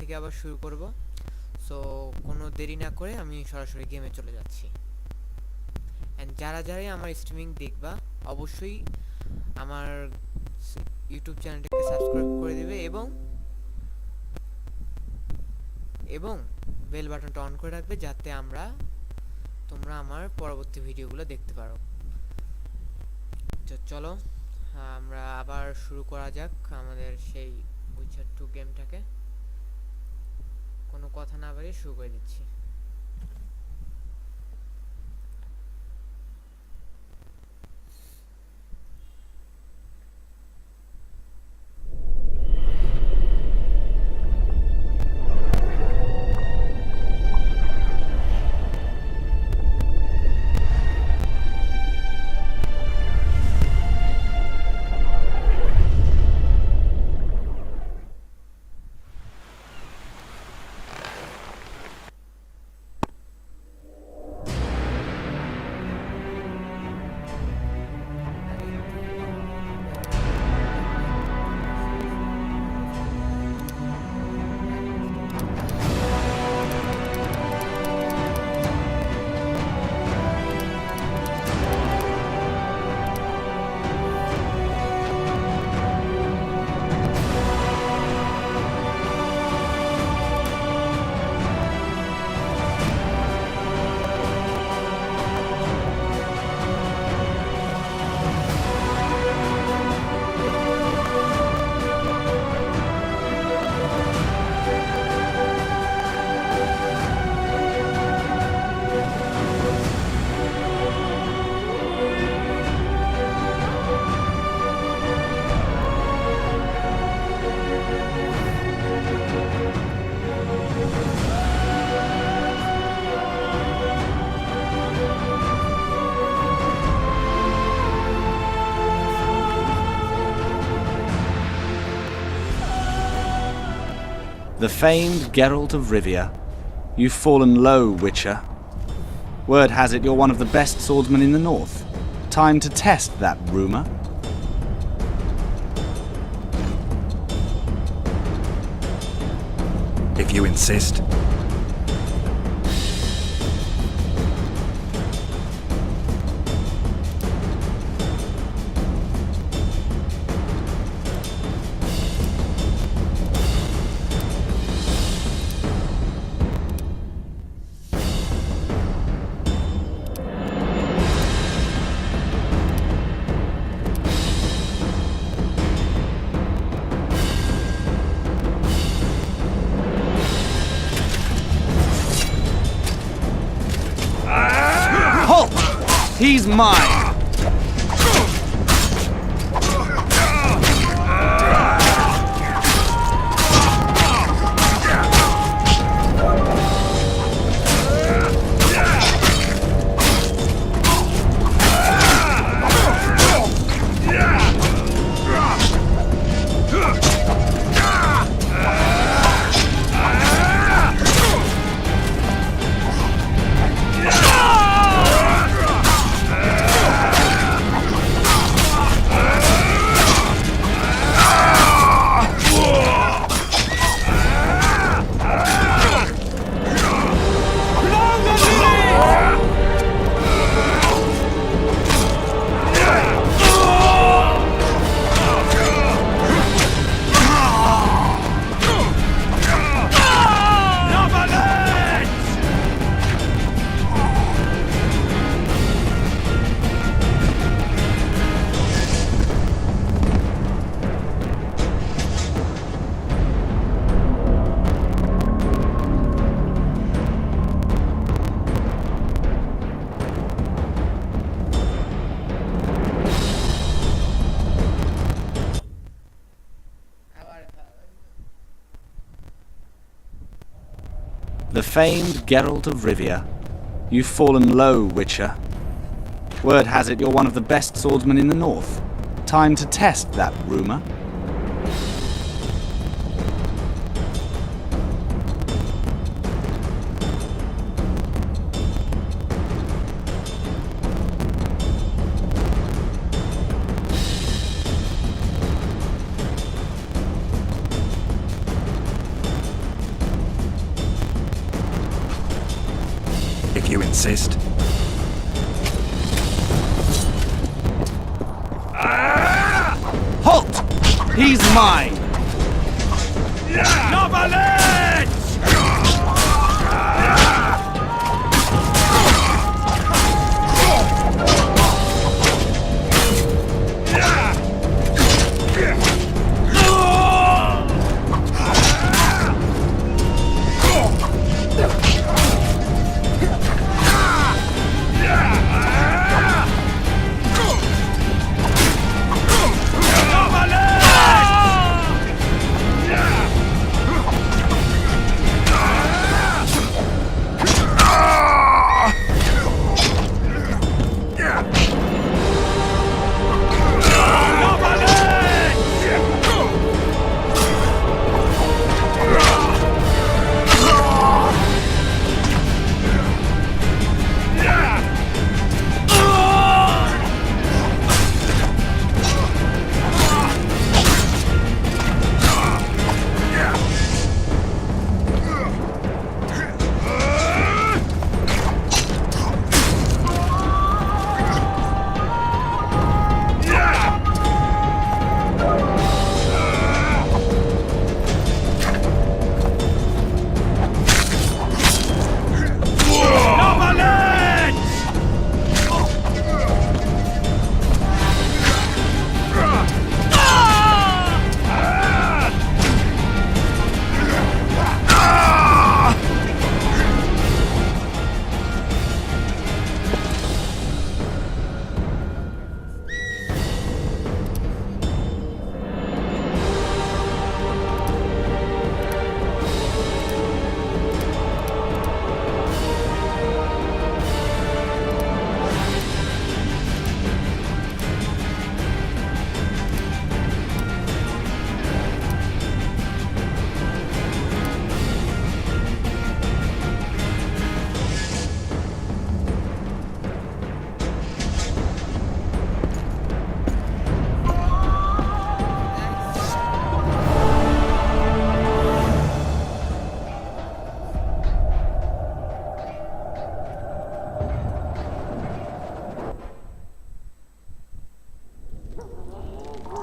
থেকে আবার শুরু করব। সো কোনো দেরি না করে আমি সরাসরি গেমে চলে যাচ্ছি। অ্যান্ড যারাই আমার স্ট্রিমিং দেখবা অবশ্যই আমার ইউটিউব চ্যানেলটাকে সাবস্ক্রাইব করে দিবে এবং বেল বাটনটা অন করে রাখবে যাতে তোমরা আমার পরবর্তী ভিডিওগুলো দেখতে পারো। চলো আমরা আবার শুরু করা যাক আমাদের সেই উইচার 2 গেমটাকে। কোনো কথা না বাড়িয়ে শুরু করে দিচ্ছি। The famed Geralt of Rivia. You've fallen low, Witcher. Word has it you're one of the best swordsmen in the north. Time to test that rumor. If you insist. He's mine! The famed Geralt of Rivia. You've fallen low, Witcher. Word has it you're one of the best swordsmen in the north. Time to test that rumor. if you insist. Halt! He's mine!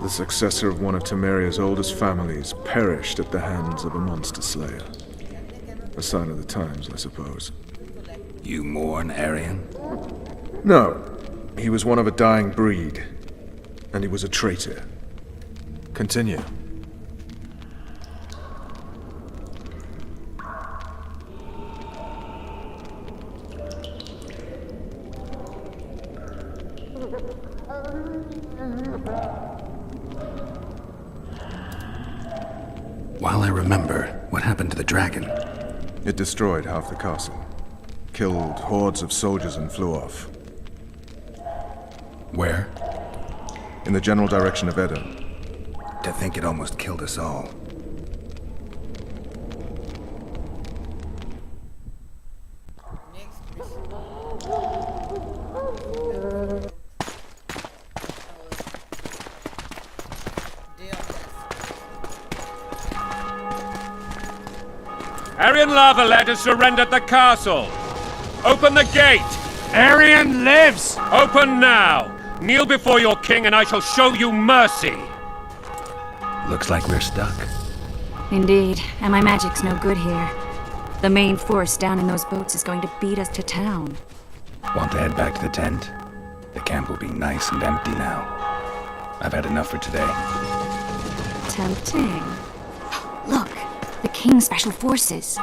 The successor of one of Temeria's oldest families perished at the hands of a monster slayer. A sign of the times, I suppose. You mourn, Arian? No. He was one of a dying breed. And he was a traitor. Continue. While I remember, what happened to the dragon? It destroyed half the castle. Killed hordes of soldiers and flew off. Where? In the general direction of Edom. To think it almost killed us all. Next mission. Day of death. Arian Lavalet has surrendered the castle. Open the gate. Arian lives! Open now. Kneel before your king and I shall show you mercy. Looks like we're stuck. Indeed, and my magic's no good here. The main force down in those boats is going to beat us to town. Want to head back to the tent? The camp will be nice and empty now. I've had enough for today. Tempting. Look, the King's Special Forces.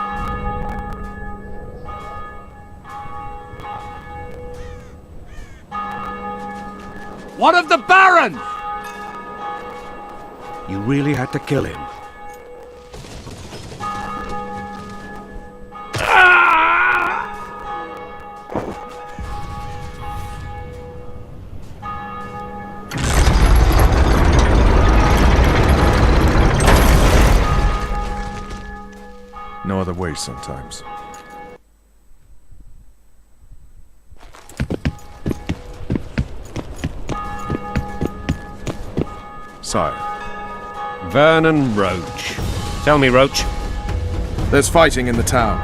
One of the barons! You really had to kill him. No other way sometimes. Sire. Vernon Roach. Tell me, Roach. There's fighting in the town.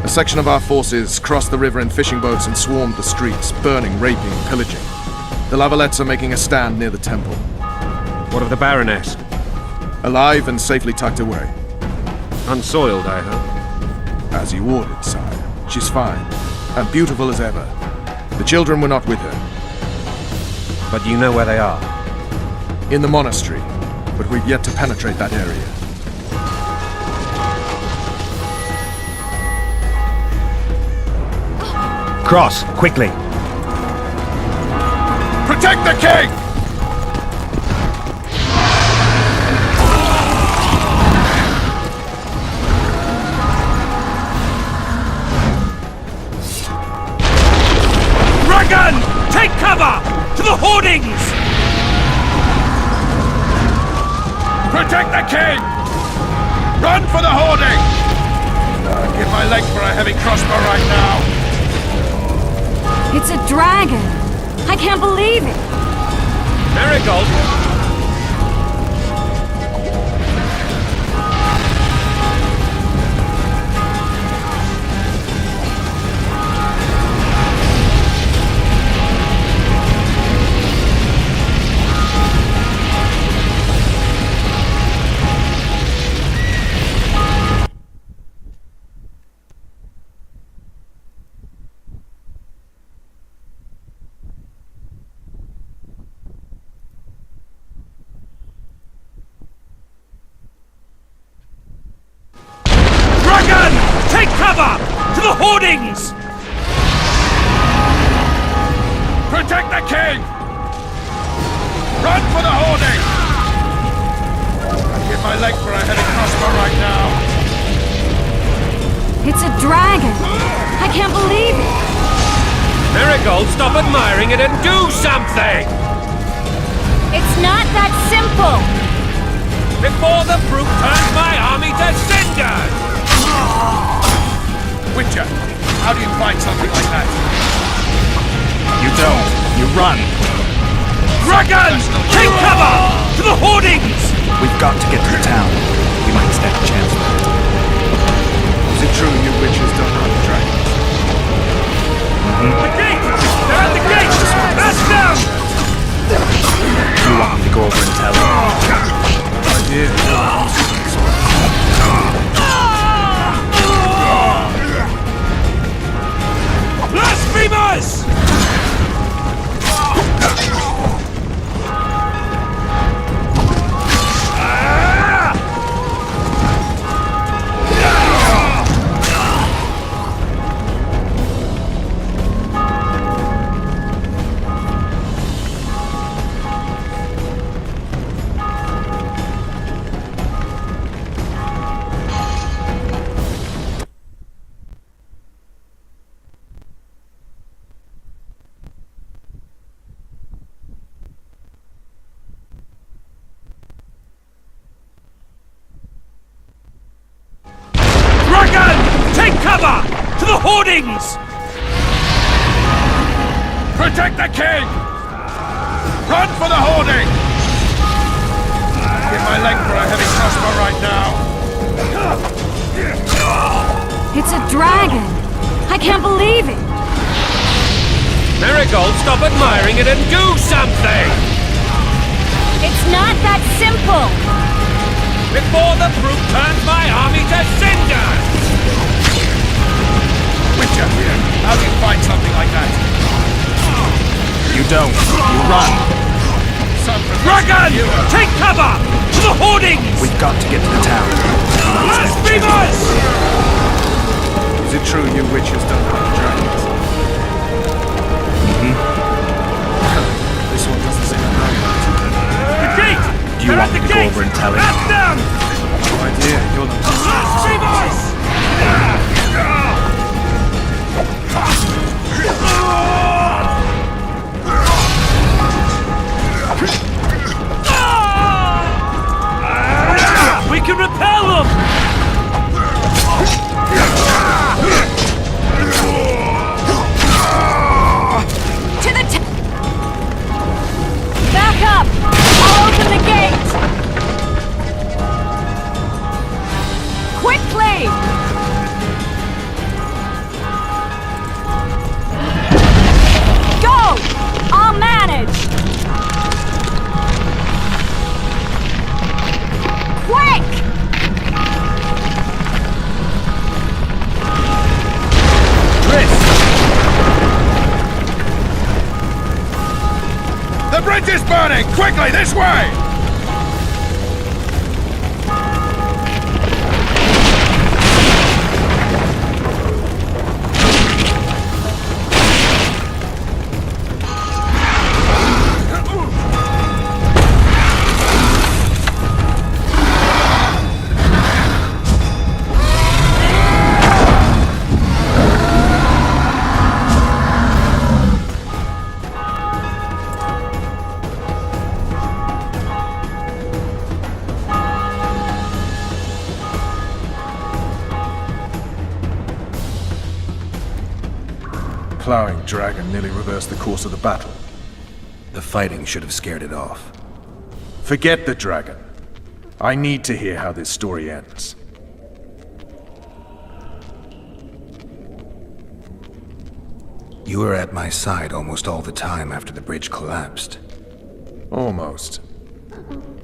A section of our forces crossed the river in fishing boats and swarmed the streets, burning, raping, pillaging. The Lavalettes are making a stand near the temple. What of the Baroness? Alive and safely tucked away. Unsoiled, I hope. As you ordered, sire. She's fine, and beautiful as ever. The children were not with her. But do you know where they are? In the monastery, but we've yet to penetrate that area. Cross, quickly! Protect the king! Dragon! Take cover! To the hoardings! Protect the king! Run for the hoarding! I'd give my leg for a heavy crossbow right now. It's a dragon! I can't believe it! Marigold! Dragon! Take cover! To the hoardings! Protect the king! Run for the hoarding! I'd give my leg for a heavy crossbow right now. It's a dragon! I can't believe it! Marigold, stop admiring it and do something! It's not that simple! Before the brute turns my army to cinders! Witcher, how do you fight something like that? You don't. You run. Dragon! Take cover! To the hoardings! We've got to get to the town. We might stand a chance. Is it true you witches don't hunt dragons? The gate! They're at the gate! Pass down! You want me to go over and tell him? Blasphemers! Dragon! Take cover! To the hoardings! Protect the king! Run for the hoarding! Give my leg for a heavy crossbow right now. It's a dragon! I can't believe it! Marigold, stop admiring it and do something! It's not that simple! Before the brute turns my army to cinders! Witcher, how do you fight something like that? You don't. You run. Dragon! Take cover! To the hoardings! We've got to get to the town. Blasphemers! Is it true you witches don't hunt dragons? This one doesn't seem to know that. The gate! Do you want me to go over and tell him? Pass down! No idea, you're the Blasphemers! We can repel them! To the back up! I'll open the gate! Quickly! bridge is burning! Quickly, this way! Plowing dragon nearly reversed the course of the battle. The fighting should have scared it off. Forget the dragon. I need to hear how this story ends. You were at my side almost all the time after the bridge collapsed. Almost.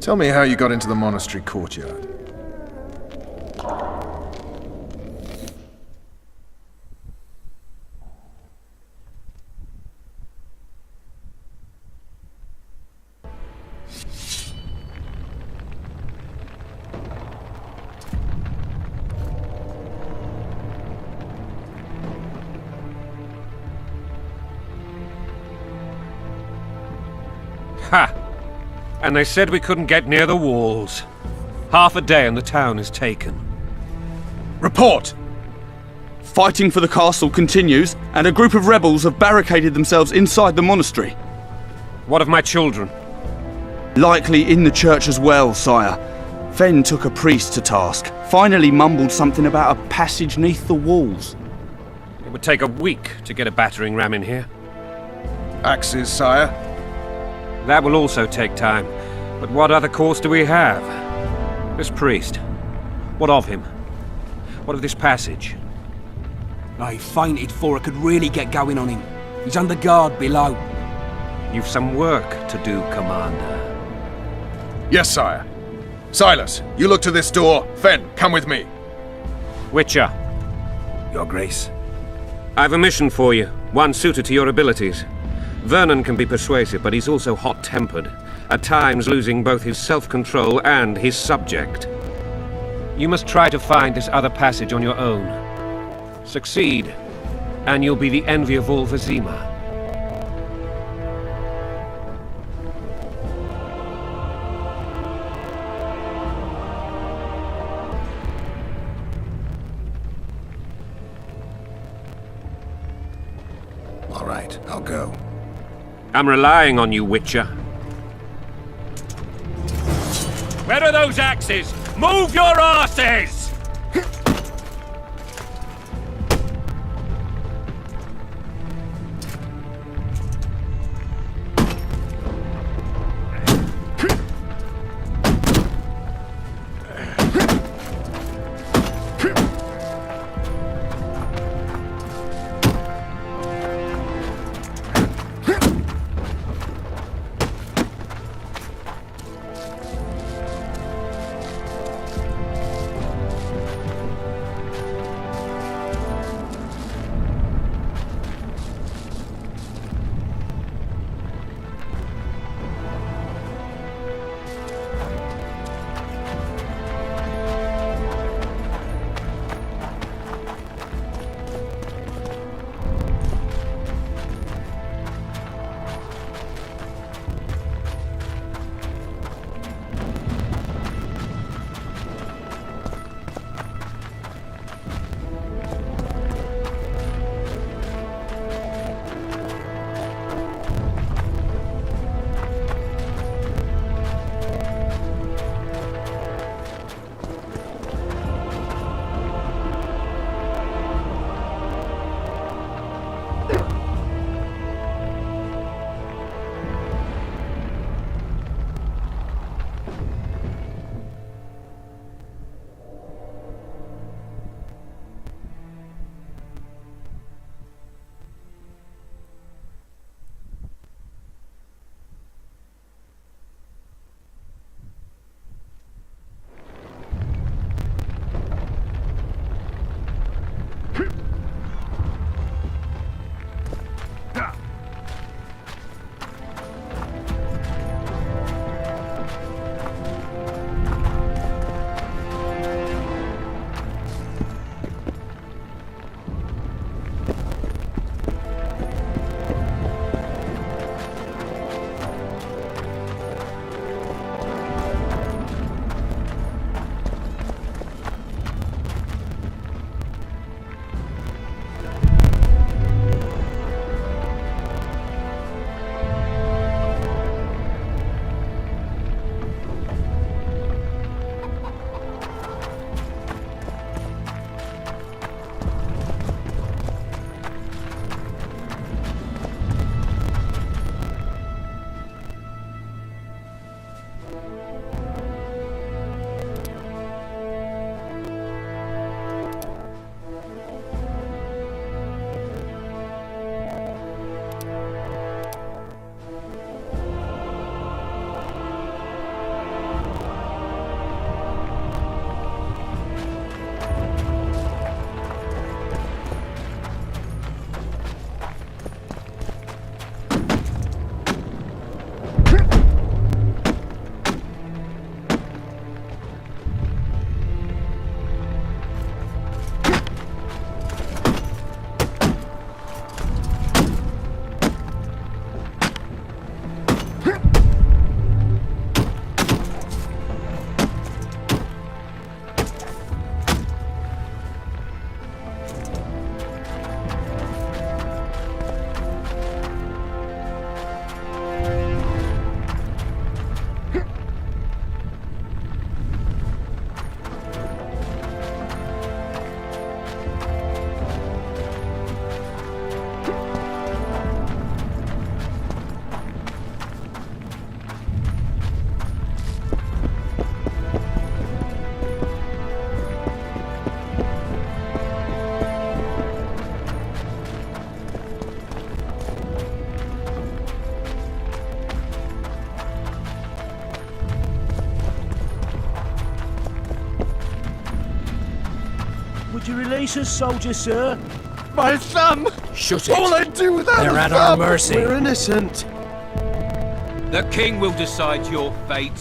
Tell me how you got into the monastery courtyard. Ha! And they said we couldn't get near the walls. Half a day and the town is taken. Report! Fighting for the castle continues, and a group of rebels have barricaded themselves inside the monastery. What of my children? Likely in the church as well, sire. Fen took a priest to task, finally mumbled something about a passage neath the walls. It would take a week to get a battering ram in here. Axes, sire? That will also take time. But what other course do we have? This priest. What of him? What of this passage? I fainted before I could really get going on him. He's under guard below. You've some work to do, Commander. Yes, sire. Silas, you look to this door. Fen, come with me. Witcher, Your Grace. I've a mission for you, one suited to your abilities. Vernon can be persuasive, but he's also hot-tempered, at times losing both his self-control and his subject. You must try to find this other passage on your own. Succeed, and you'll be the envy of all Vizima. All right, I'll go. I'm relying on you, Witcher. Where are those axes? Move your asses! Caesar's soldier, sir. My thumb! Shut it. All I do with that They're at our mercy. We're innocent. The king will decide your fate.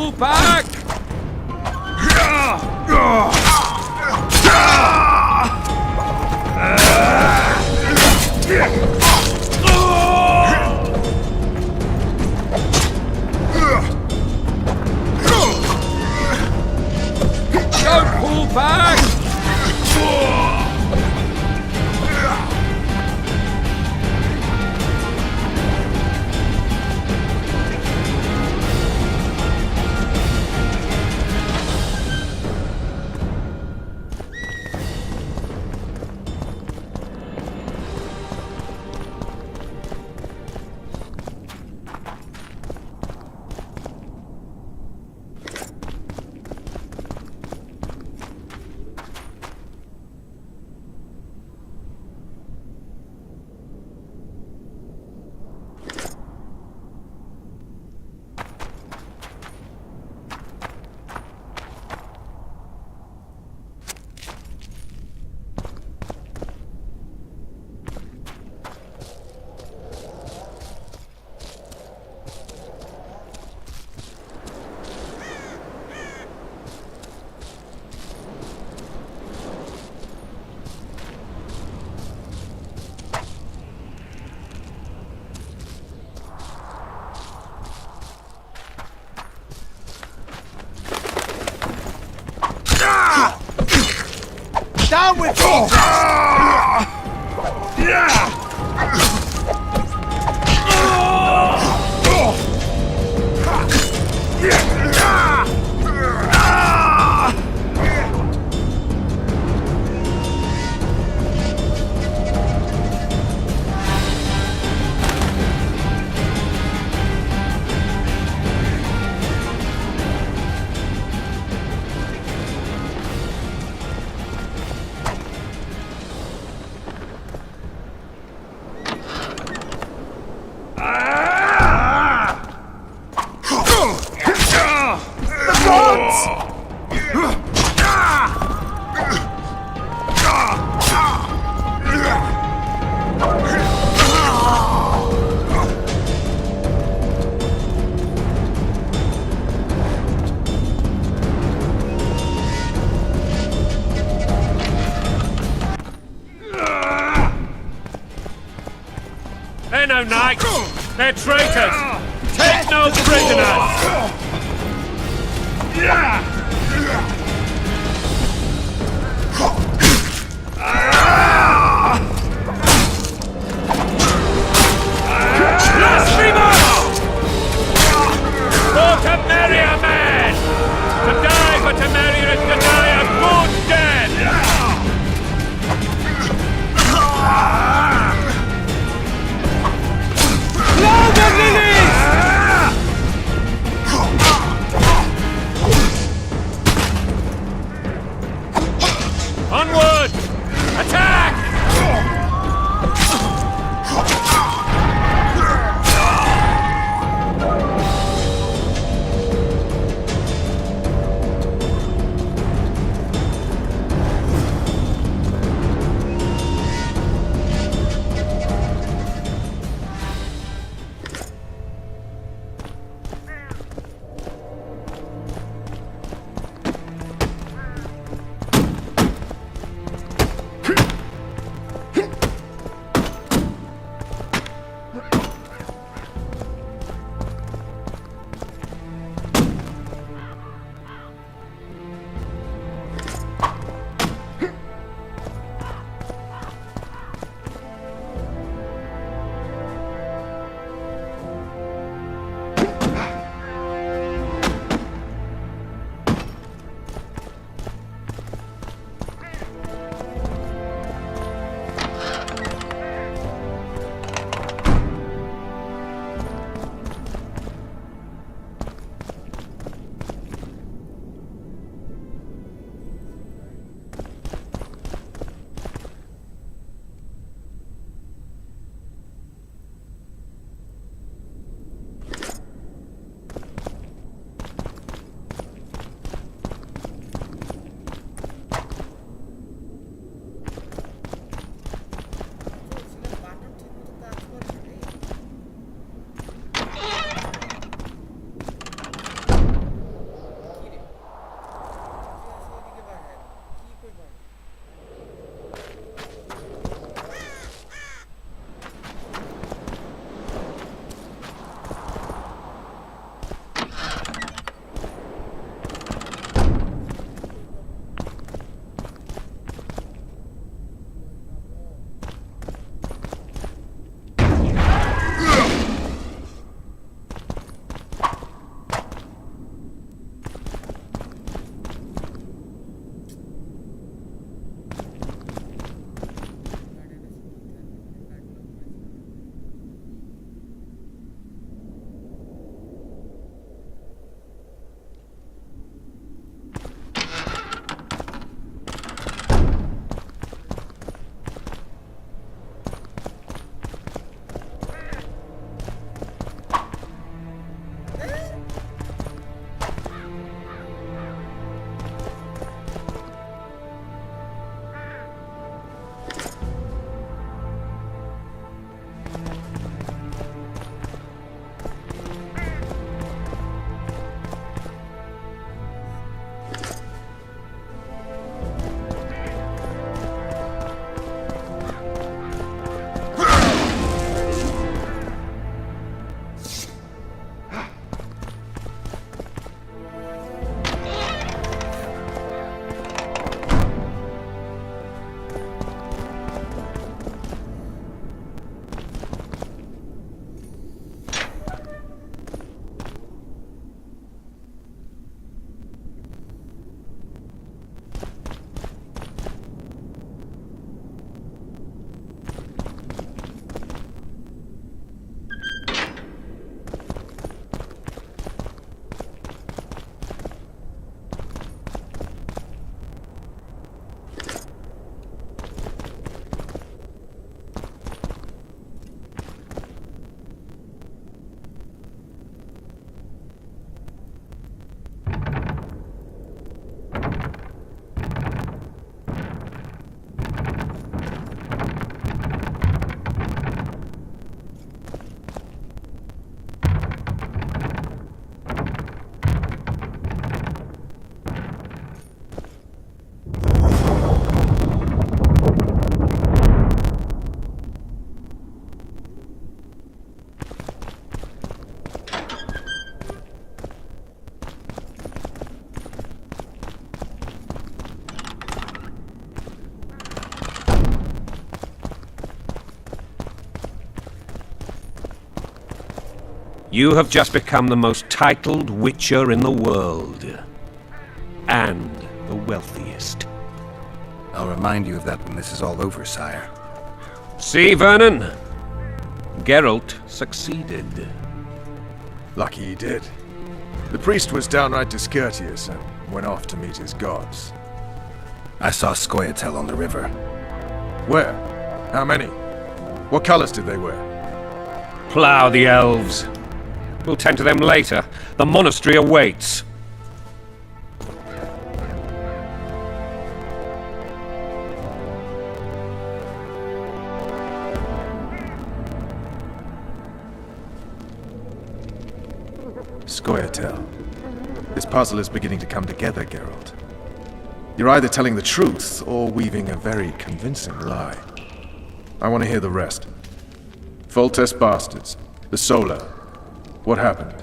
pull back! Don't pull back! Down with Jesus! They're no knights! They're traitors! Take no prisoners! Blasphemers! For to marry a man! To die but to marry is to die a good death! You have just become the most titled witcher in the world. And the wealthiest. I'll remind you of that when this is all over, sire. See, Vernon? Geralt succeeded. Lucky he did. The priest was downright discourteous and went off to meet his gods. I saw Scoia'tael on the river. Where? How many? What colors did they wear? Plough the elves. We'll tend to them later. The monastery awaits. Scoia'tael. This puzzle is beginning to come together, Geralt. You're either telling the truth or weaving a very convincing lie. I want to hear the rest. Foltest bastards. The Solar. What happened?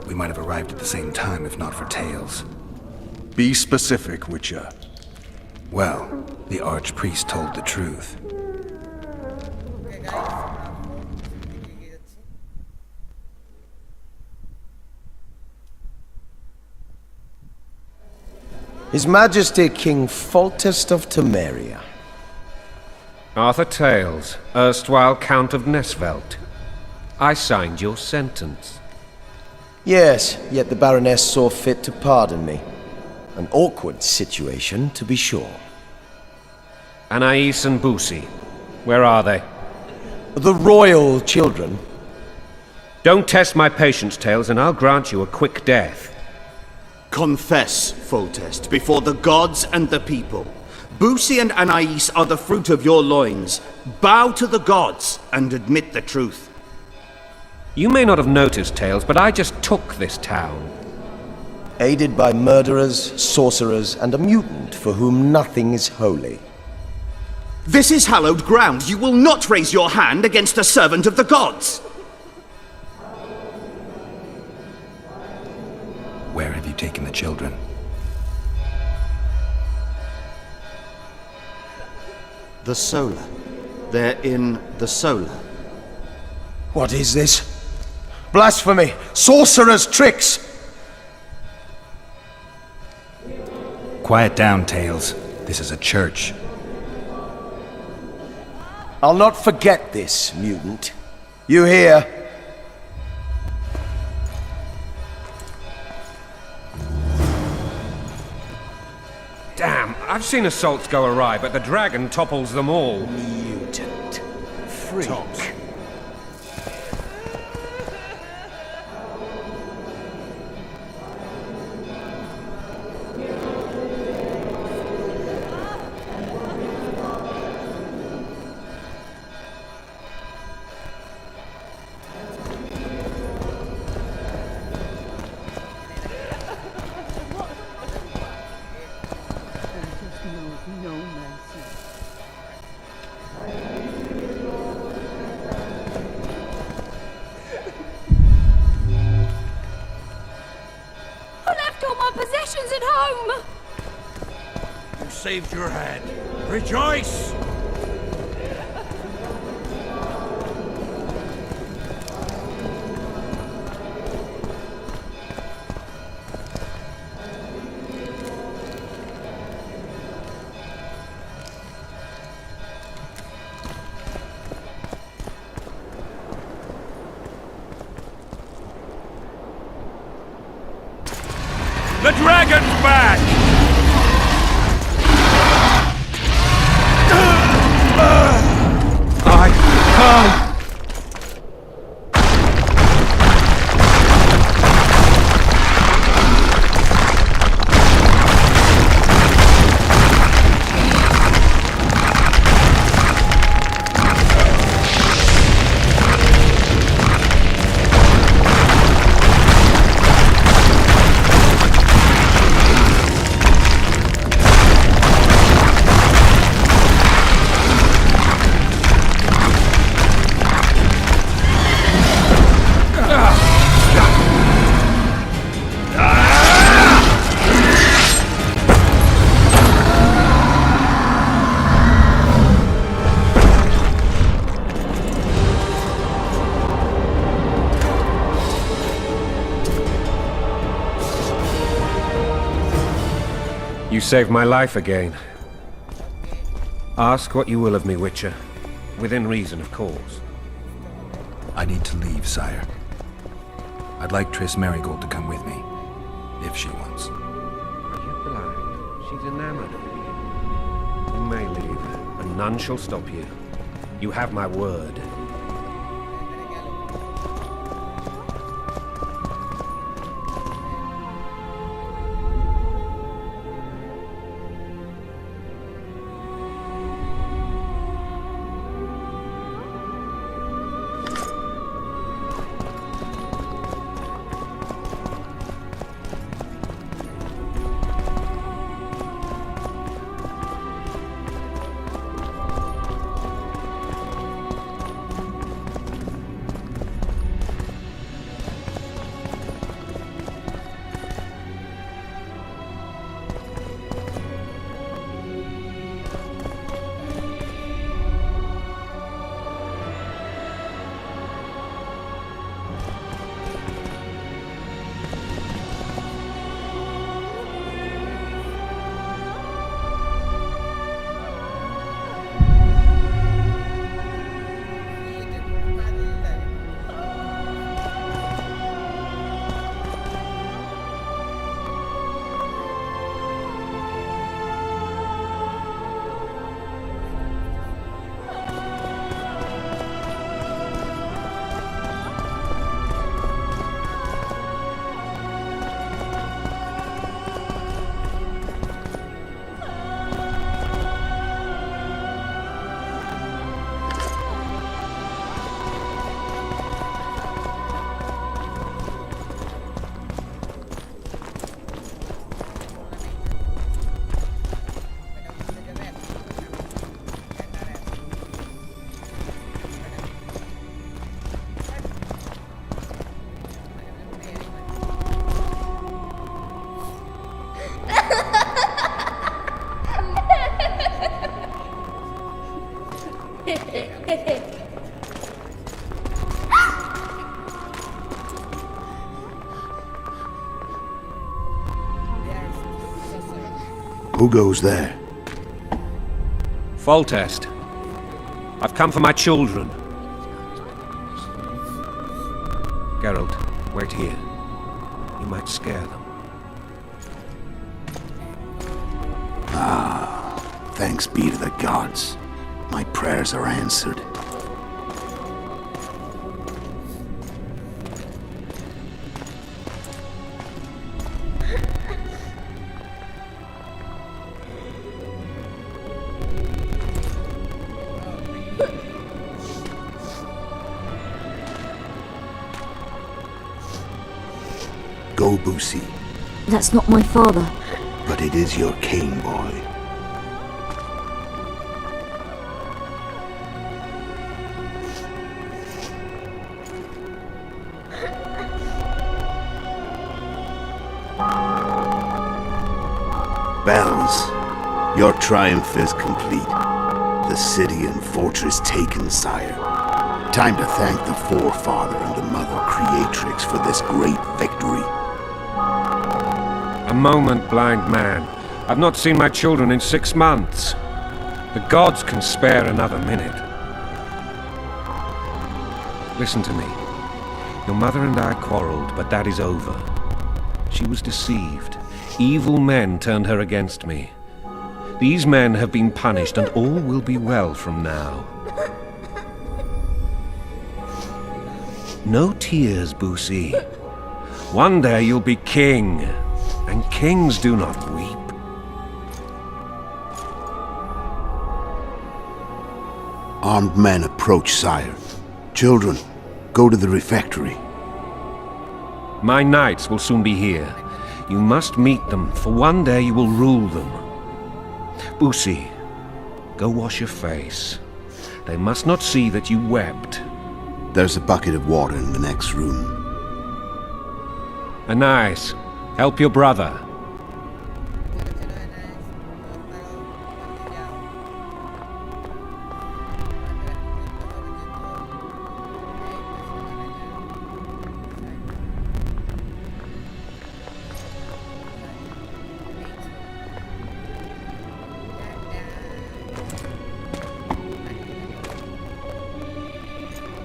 We might have arrived at the same time if not for Tails. Be specific, Witcher. Well, the Archpriest told the truth. His Majesty King Foltest of Temeria. Arthur Tales, erstwhile Count of Nesvelt. I signed your sentence. Yes, yet the Baroness saw fit to pardon me. An awkward situation, to be sure. Anais and Boussy, where are they? The royal children. Don't test my patience, Tales, and I'll grant you a quick death. Confess, Foltest, before the gods and the people. Boussy and Anais are the fruit of your loins. Bow to the gods and admit the truth. You may not have noticed, Tales, but I just took this town. Aided by murderers, sorcerers, and a mutant for whom nothing is holy. This is hallowed ground. You will not raise your hand against a servant of the gods. Where have you taken the children? The Solar. They're in the Solar. What is this? Blasphemy! Sorcerer's tricks! Quiet down, Tails. This is a church. I'll not forget this, mutant. You hear? Damn, I've seen assaults go awry, but the dragon topples them all. Mutant. Freak. Possessions at home! You saved your head. Rejoice! The dragon's back! I can't! You saved my life again. Ask what you will of me, Witcher. Within reason, of course. I need to leave, sire. I'd like Triss Merigold to come with me, if she wants. Are you blind? She's enamored of you. You may leave, and none shall stop you. You have my word. Who goes there? Foltest. I've come for my children. Geralt, wait here. You might scare them. Thanks be to the gods. My prayers are answered. Go, Boosie. That's not my father. But it is your king, boy. Bells, your triumph is complete. The city and fortress taken, sire. Time to thank the forefather and the mother creatrix for this great victory. A moment, blind man. I've not seen my children in 6 months. The gods can spare another minute. Listen to me. Your mother and I quarreled, but that is over. She was deceived. Evil men turned her against me. These men have been punished, and all will be well from now. No tears, Boosie. One day you'll be king, and kings do not weep. Armed men approach, sire. Children, go to the refectory. My knights will soon be here. You must meet them, for one day you will rule them. Boosie, go wash your face. They must not see that you wept. There's a bucket of water in the next room. Anais, help your brother.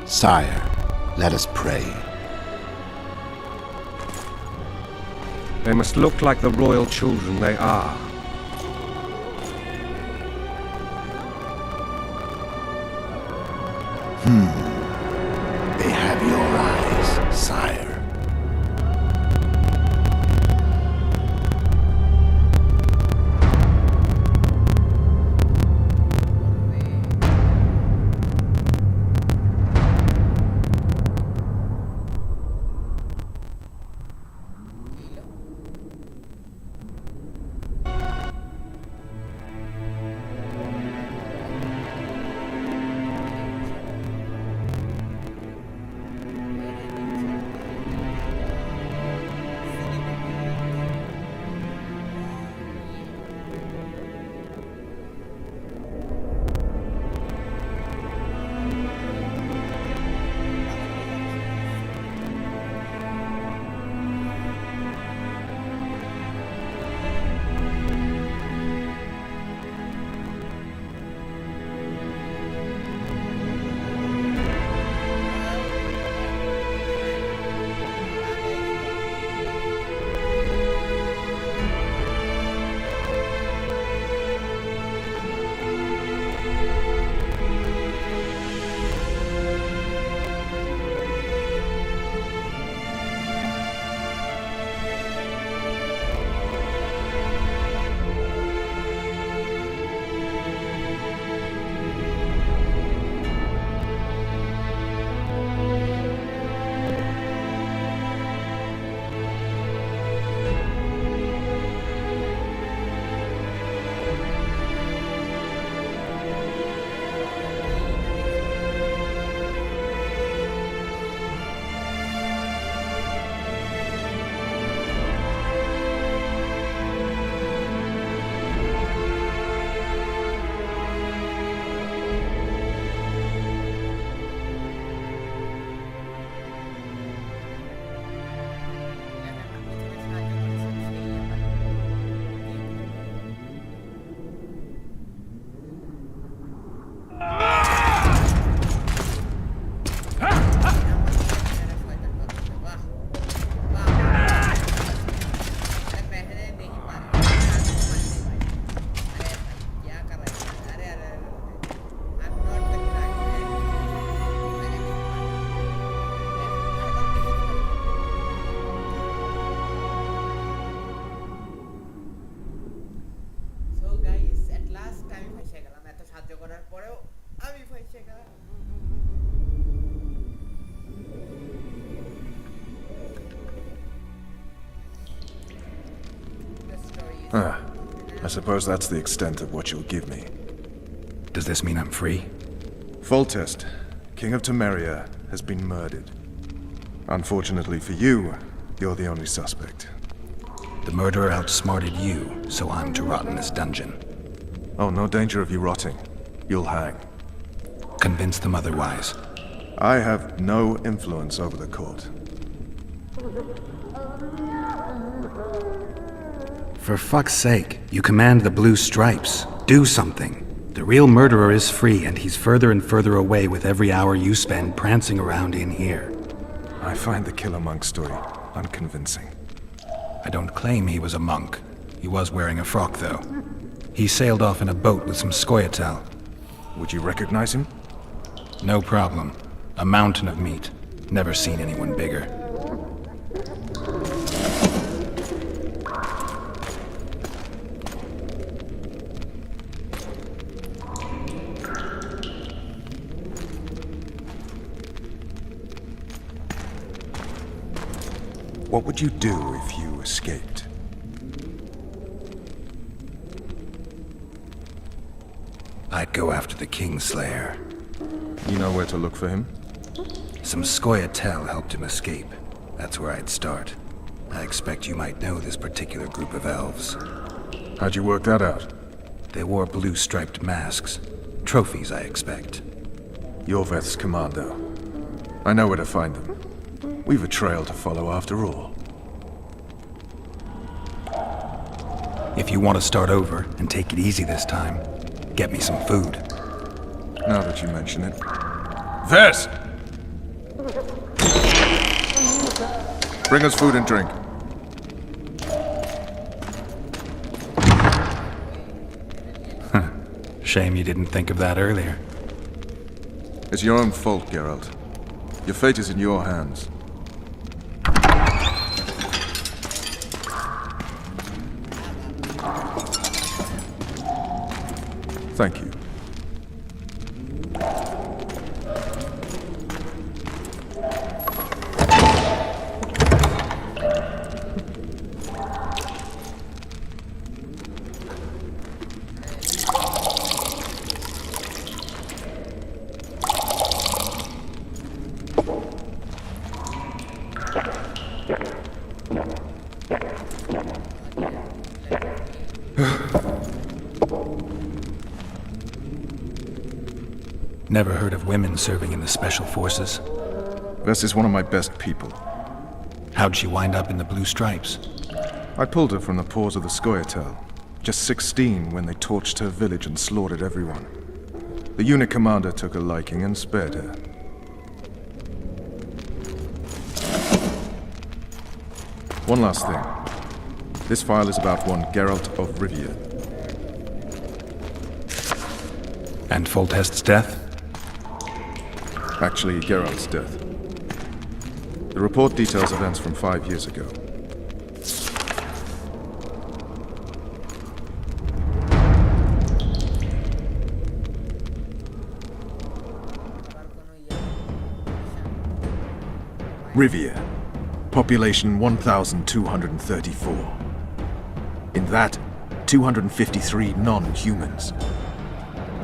Sire, let us pray. They must look like the royal children they are. They have your eyes, sire. I suppose that's the extent of what you'll give me. Does this mean I'm free? Foltest, King of Temeria, has been murdered. Unfortunately for you, you're the only suspect. The murderer outsmarted you, so I'm to rot in this dungeon. Oh, no danger of you rotting. You'll hang. Convince them otherwise. I have no influence over the court. For fuck's sake, you command the blue stripes. Do something. The real murderer is free, and he's further and further away with every hour you spend prancing around in here. I find the Killer Monk story unconvincing. I don't claim he was a monk. He was wearing a frock, though. He sailed off in a boat with some Scoia'tael. Would you recognize him? No problem. A mountain of meat. Never seen anyone bigger. What would you do if you escaped? I'd go after the Kingslayer. You know where to look for him? Some Scoia'tael helped him escape. That's where I'd start. I expect you might know this particular group of elves. How'd you work that out? They wore blue-striped masks. Trophies, I expect. Yorveth's commando. I know where to find them. We've a trail to follow after all. If you want to start over and take it easy this time, get me some food. Now that you mention it. Vess! Bring us food and drink. Shame you didn't think of that earlier. It's your own fault, Geralt. Your fate is in your hands. Thank you. Never heard of women serving in the Special Forces. Vess is one of my best people. How'd she wind up in the Blue Stripes? I pulled her from the paws of the Scoia'tael. Just 16 when they torched her village and slaughtered everyone. The unit commander took a liking and spared her. One last thing. This file is about one Geralt of Rivia. And Foltest's death? Actually, Geralt's death. The report details events from 5 years ago. Rivia. Population 1,234. In that, 253 non-humans.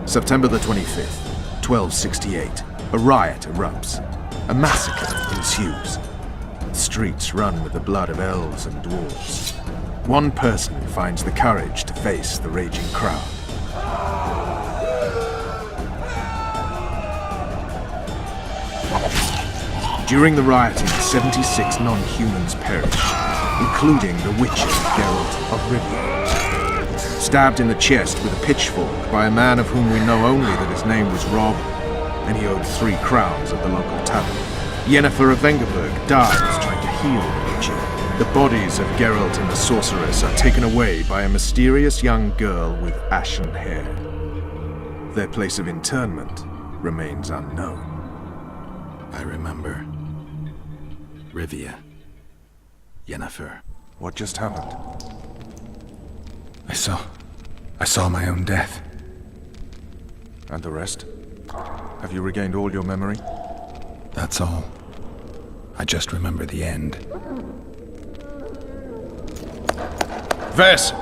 September the 25th, 1268. A riot erupts. A massacre ensues. The streets run with the blood of elves and dwarves. One person finds the courage to face the raging crowd. During the rioting, 76 non-humans perished, including the Witcher Geralt of Rivia. Stabbed in the chest with a pitchfork by a man of whom we know only that his name was Rob, and he owed 3 crowns at the local tavern. Yennefer of Vengerberg dies trying to heal the Witcher. The bodies of Geralt and the sorceress are taken away by a mysterious young girl with ashen hair. Their place of interment remains unknown. I remember. Rivia. Yennefer. What just happened? I saw my own death. And the rest? Have you regained all your memory? That's all. I just remember the end. Vess!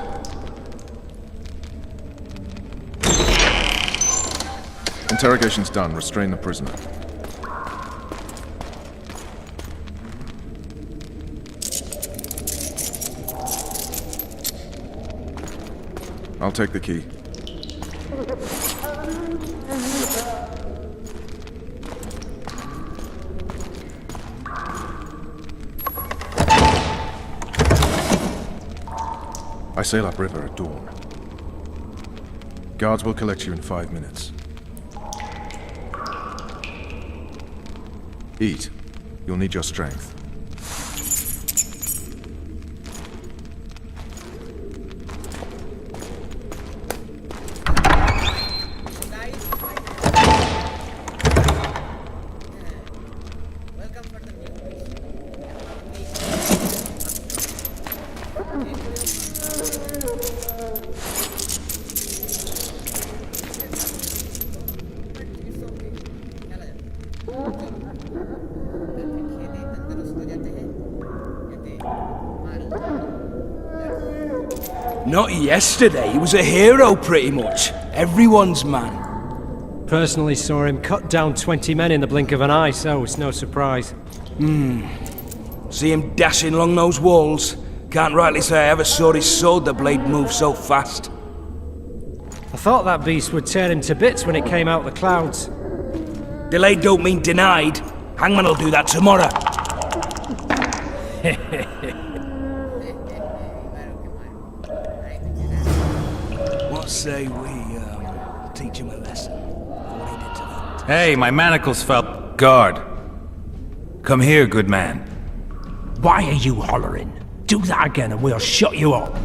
Interrogation's done. Restrain the prisoner. I'll take the key. I sail upriver at dawn. Guards will collect you in 5 minutes. Eat. You'll need your strength. Not yesterday, he was a hero pretty much. Everyone's man. Personally saw him cut down 20 men in the blink of an eye, so it's no surprise. See him dashing along those walls. Can't rightly say I ever saw his sword the blade move so fast. I thought that beast would tear him to bits when it came out the clouds. Delayed don't mean denied. Hangman will do that tomorrow. What say we teach him a lesson? What he did to Hey, my manacles fell. Guard. Come here, good man. Why are you hollering? Do that again and we'll shut you up.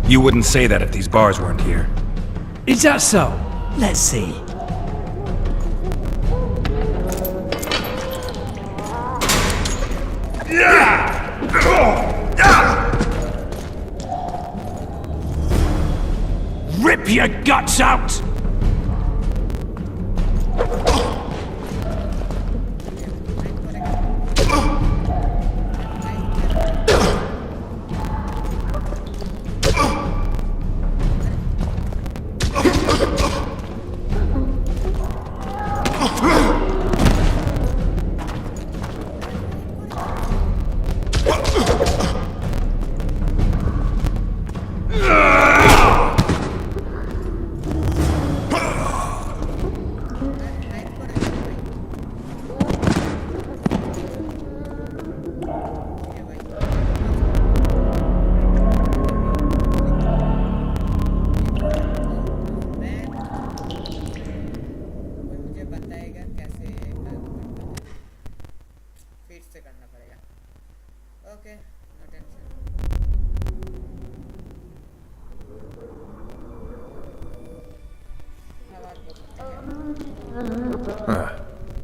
You wouldn't say that if these bars weren't here. Is that so? Let's see. Rip your guts out!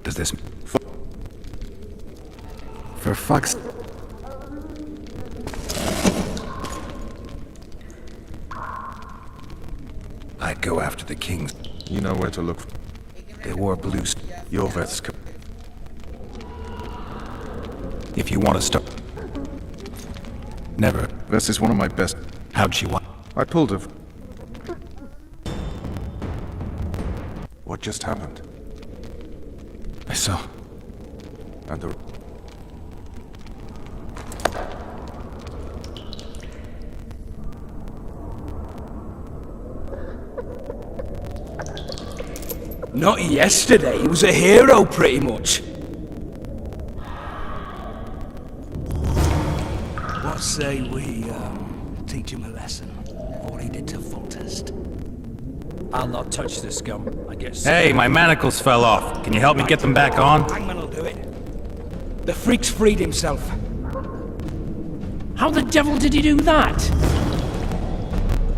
Does this... For fuck's... I'd go after the kings. You know where to look. They wore blue... Your vets. If you want to start... Never. This is one of my best. How'd she want... I pulled a... What just happened? I saw... And the... Not yesterday, he was a hero pretty much. What say we teach him a lesson? What he did to Foltest. I'll not touch the scum, I guess. Hey, my manacles fell off. Can you help me get them back on? Hangman will do it. The freak's freed himself. How the devil did he do that?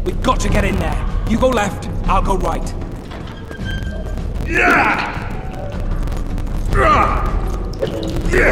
We've got to get in there. You go left, I'll go right. Drop the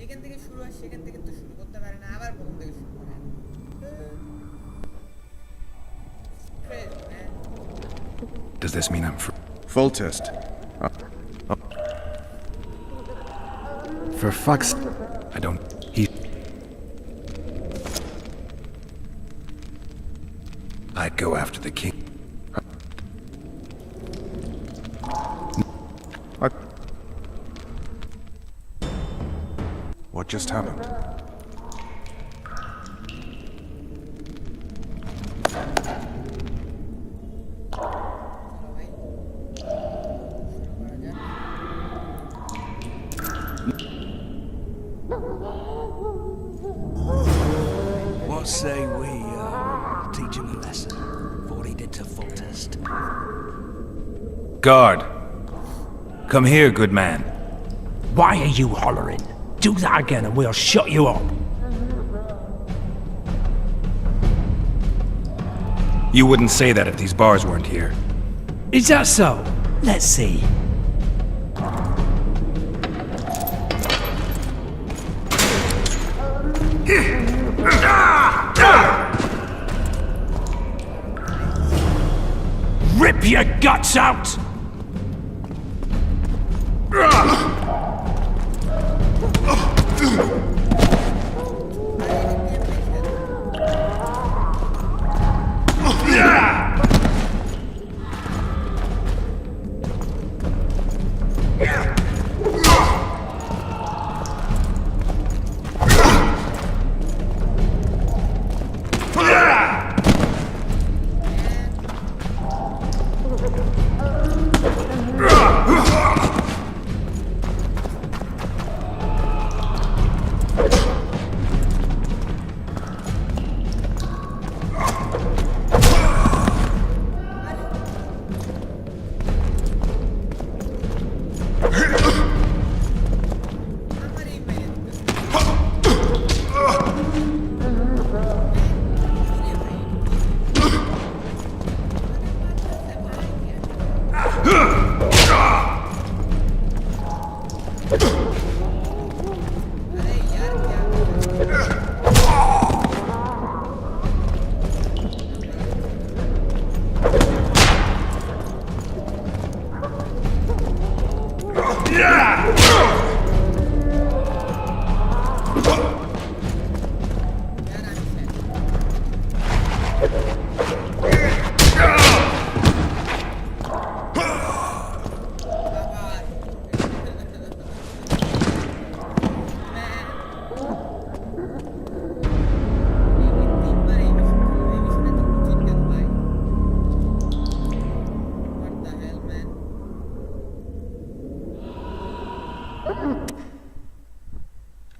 যেখান থেকে শুরু হয় সেখান থেকে তো শুরু করতে পারে না, আবার প্রথম থেকে শুরু করে। Crazy, man. Does this mean I'm free? Full test. For fuck's... I don't... He... I'd go after the king. What just happened? What say we teach him a lesson for what he did to full test? Guard! Come here, good man. Why are you hollering? Do that again and we'll shut you up. You wouldn't say that if these bars weren't here. Is that so? Let's see. Rip your guts out!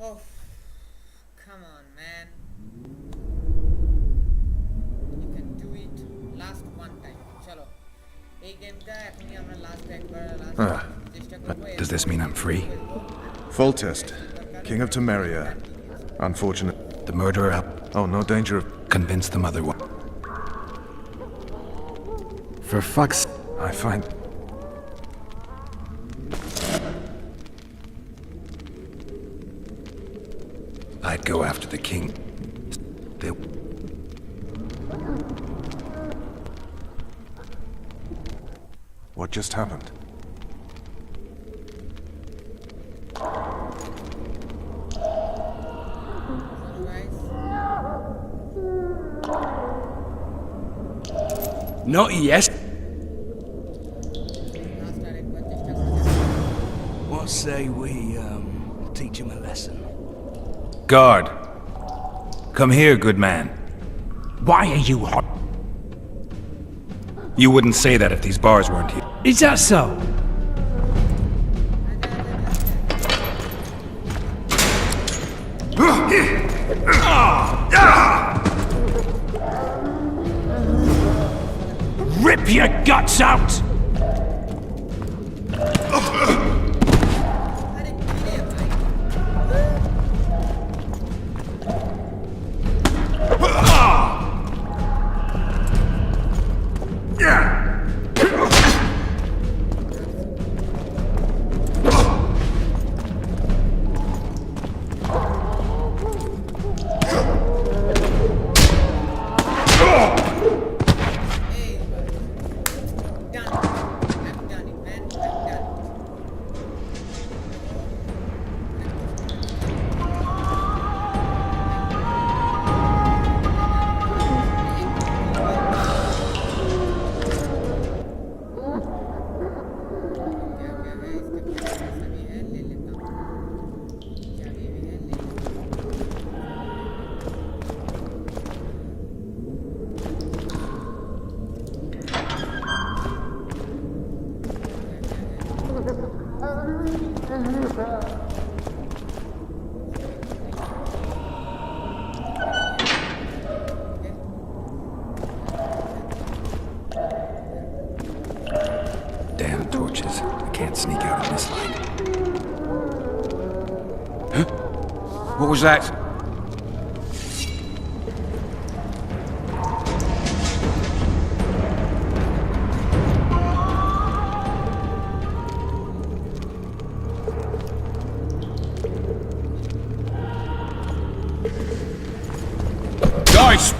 Oh, come on, man. You can do it. Last one time. চলো এই গেমটা এখনই আমরা last একবার চেষ্টা করব। Does this mean I'm free? Full test. King of Temeria. Unfortunate. The murderer... Oh, no danger of... Convince the mother one. For fuck's... I find... I'd go after the king. They... What just happened? Not yes. What say we teach him a lesson? Guard! Come here, good man. Why are you hot? You wouldn't say that if these bars weren't here. Is that so? Rip your guts out! Damn torches. I can't sneak out in this light. Huh? What was that? Guys!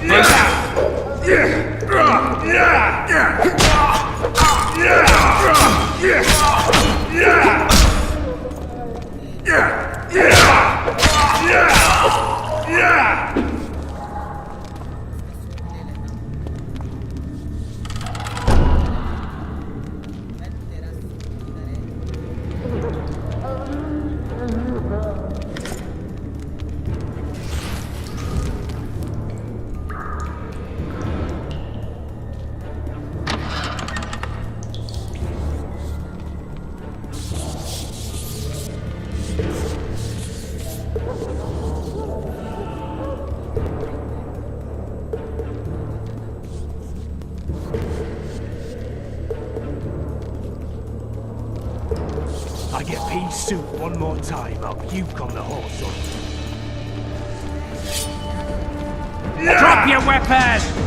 I get pea soup one more time, I'll puke on the horse. Drop your weapon!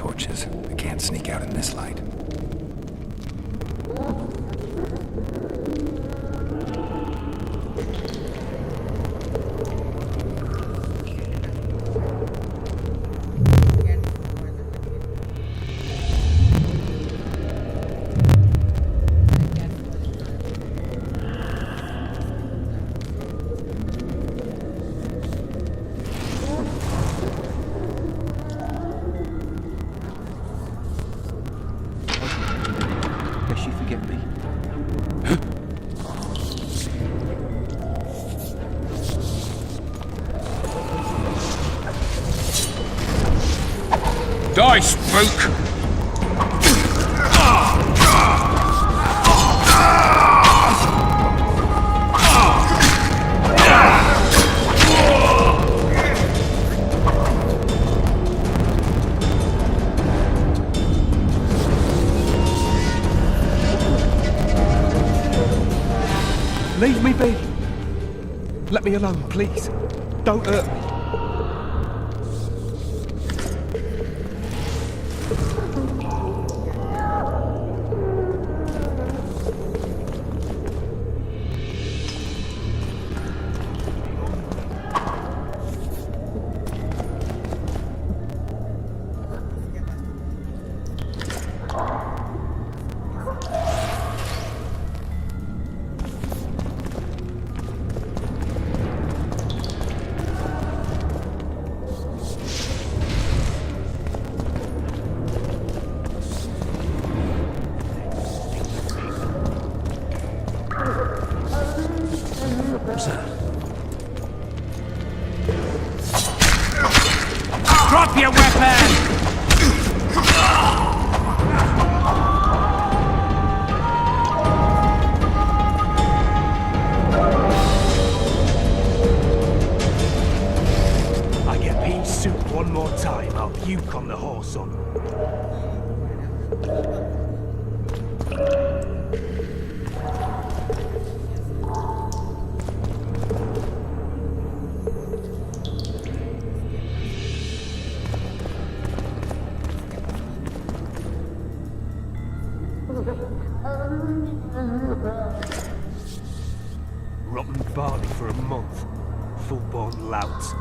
torches. I can't sneak out in this light. Die, spook! Leave me be. Let me alone, please. Don't hurt me. Drop your weapon! I get Pete's suit one more time, I'll puke on the horse on. Rotten barley for a month. Full-born louts.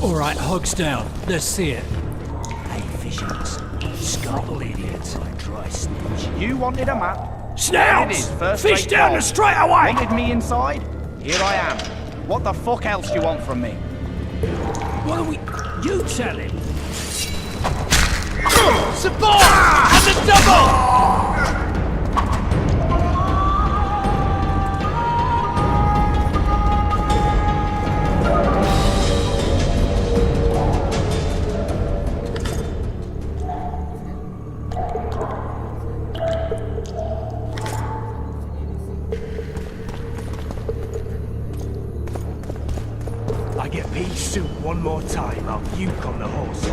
Alright, hogs down. Let's see it. Hey, fishes. Scuttle idiots. Dry snitch. You wanted a map. Snouts! It is, first Fish rate down dog. the straight away! Wanted me inside? Here I am. What the fuck else do you want from me? What are we... You tell him. Support! And the double! I get Pete's suit one more time, I'll puke on the horse.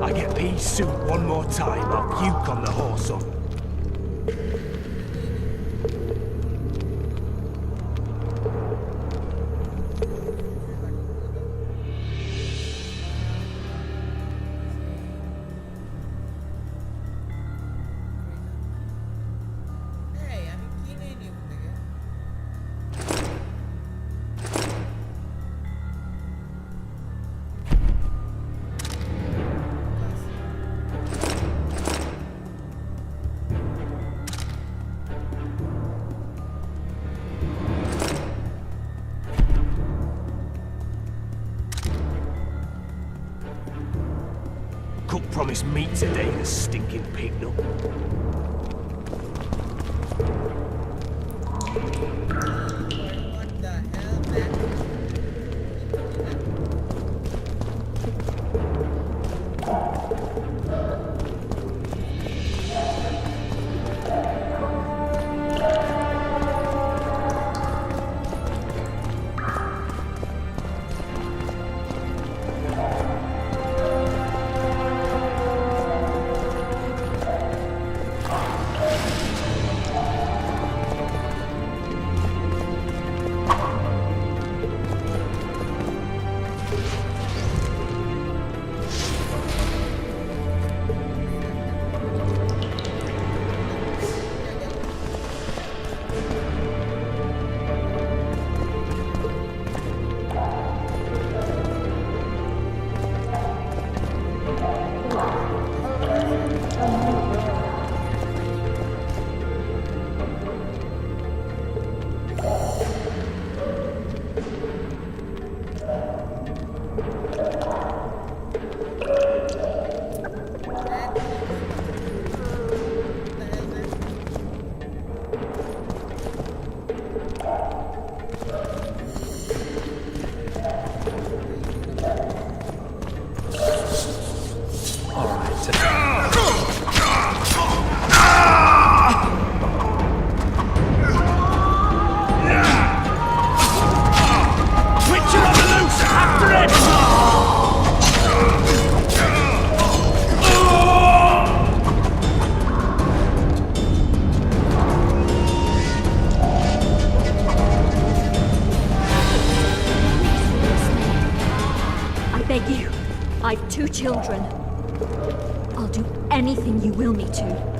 I get Pete's suit one more time, I'll puke on the horse on. Cook promised meat today, the stinking pig nut. What the hell, man? children. I'll do anything you will me to.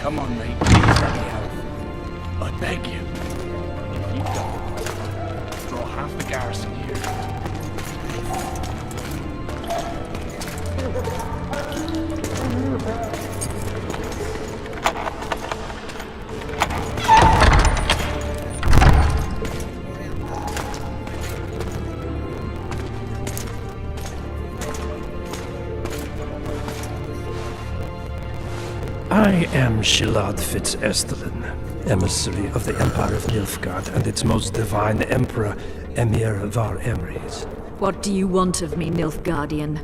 Come on, mate. Please let me help. I beg you. If you don't, draw half the garrison here. I am Shilad Fitz-Estelin, emissary of the Empire of Nilfgaard and its most divine Emperor, Emir Var Emrys. What do you want of me, Nilfgaardian?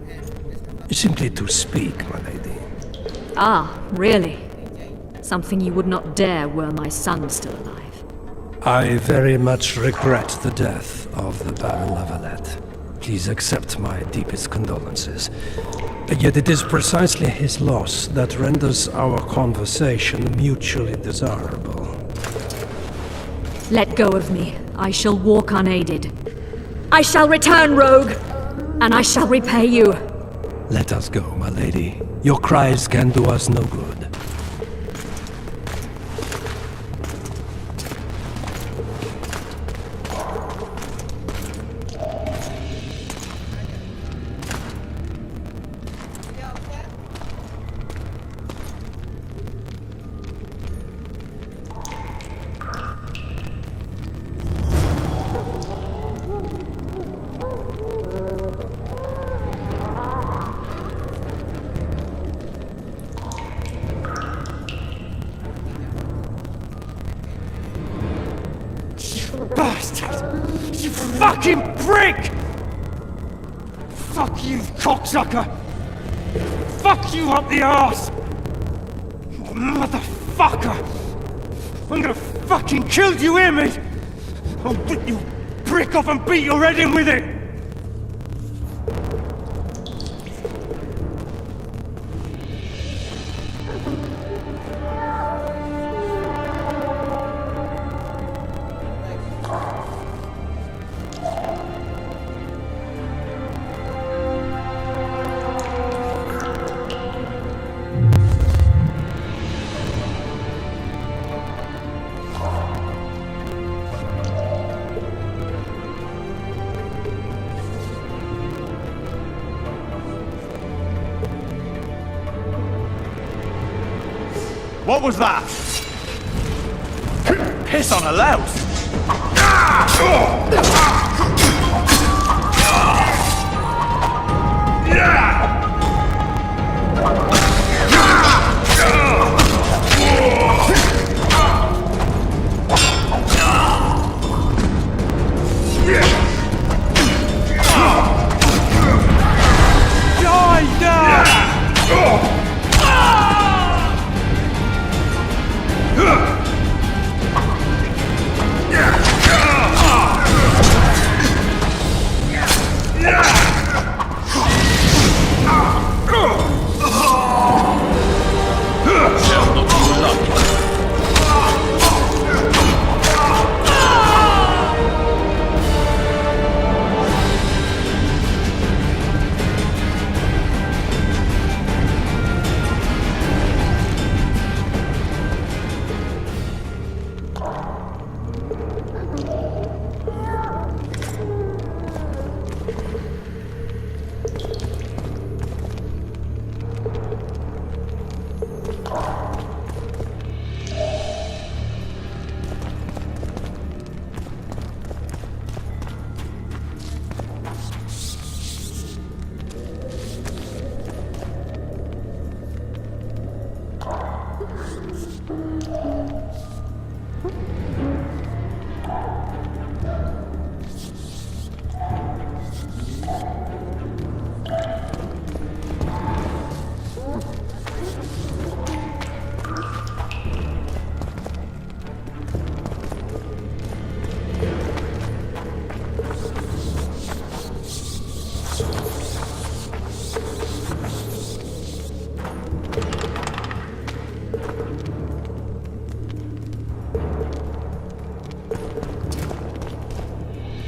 Simply to speak, my lady. Ah, really? Something you would not dare were my son still alive. I very much regret the death of the Baron Lavalette. Please accept my deepest condolences. Yet it is precisely his loss that renders our conversation mutually desirable. Let go of me. I shall walk unaided. I shall return, rogue! and I shall repay you. Let us go, my lady. Your cries can do us no good. Bastard! You fucking prick! Fuck you, cocksucker! Fuck you up the arse! Motherfucker! I'm gonna fucking kill you, hear me? I'll rip you brick off and beat your head in with it! What was that? Piss on a louse! Die now!